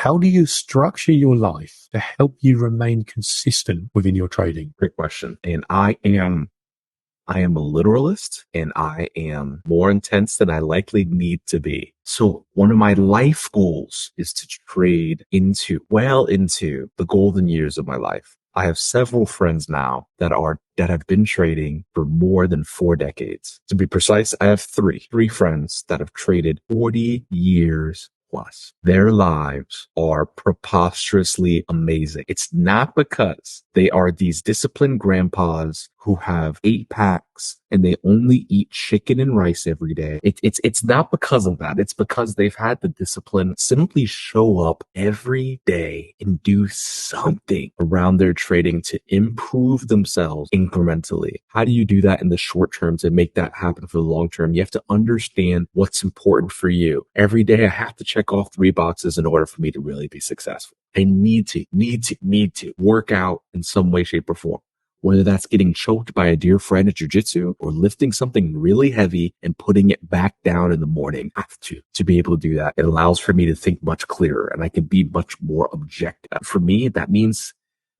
How do you structure your life to help you remain consistent within your trading? Great question. And I am a literalist, and I am more intense than I likely need to be. So one of my life goals is to trade well into the golden years of my life. I have several friends now that have been trading for more than 4 decades. To be precise, I have three friends that have traded 40 years plus. Their lives are preposterously amazing. It's not because they are these disciplined grandpas who have 8 packs and they only eat chicken and rice every day. It's not because of that. It's because they've had the discipline simply show up every day and do something around their trading to improve themselves incrementally. How do you do that in the short term to make that happen for the long term? You have to understand what's important for you. Every day I have to check off 3 boxes in order for me to really be successful. I need to work out in some way, shape, or form. Whether that's getting choked by a dear friend at jiu-jitsu or lifting something really heavy and putting it back down in the morning. I have to be able to do that. It allows for me to think much clearer and I can be much more objective. For me, that means,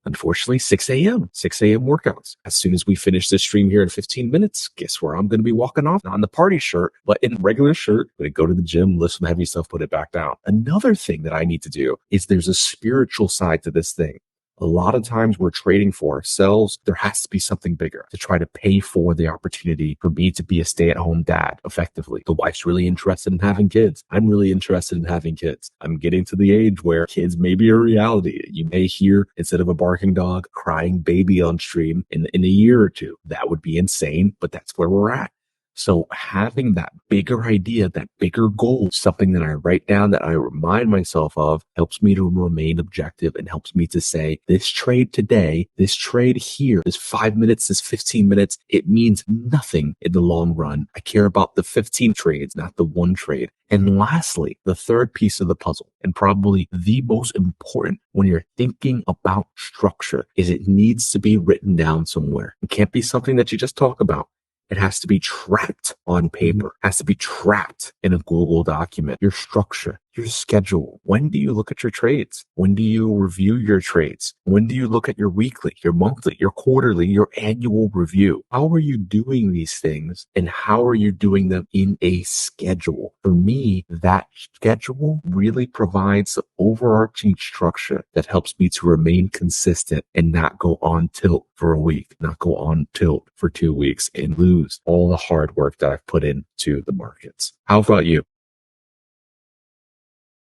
unfortunately, 6 a.m. workouts. As soon as we finish this stream here in 15 minutes, guess where I'm going to be walking off? Not in the party shirt, but in regular shirt. I'm going to go to the gym, lift some heavy stuff, put it back down. Another thing that I need to do is there's a spiritual side to this thing. A lot of times we're trading for ourselves. There has to be something bigger to try to pay for the opportunity for me to be a stay-at-home dad effectively. The wife's really interested in having kids. I'm really interested in having kids. I'm getting to the age where kids may be a reality. You may hear, instead of a barking dog, crying baby on stream in a year or two. That would be insane, but that's where we're at. So having that bigger idea, that bigger goal, something that I write down, that I remind myself of, helps me to remain objective and helps me to say, this trade today, this trade here, this 5 minutes, this 15 minutes, it means nothing in the long run. I care about the 15 trades, not the one trade. And lastly, the third piece of the puzzle, and probably the most important when you're thinking about structure, is it needs to be written down somewhere. It can't be something that you just talk about. It has to be trapped on paper, has to be trapped in a Google document. Your structure, your schedule. When do you look at your trades? When do you review your trades? When do you look at your weekly, your monthly, your quarterly, your annual review? How are you doing these things and how are you doing them in a schedule? For me, that schedule really provides the overarching structure that helps me to remain consistent and not go on tilt for a week, not go on tilt for 2 weeks and lose all the hard work that I've put into the markets. How about you?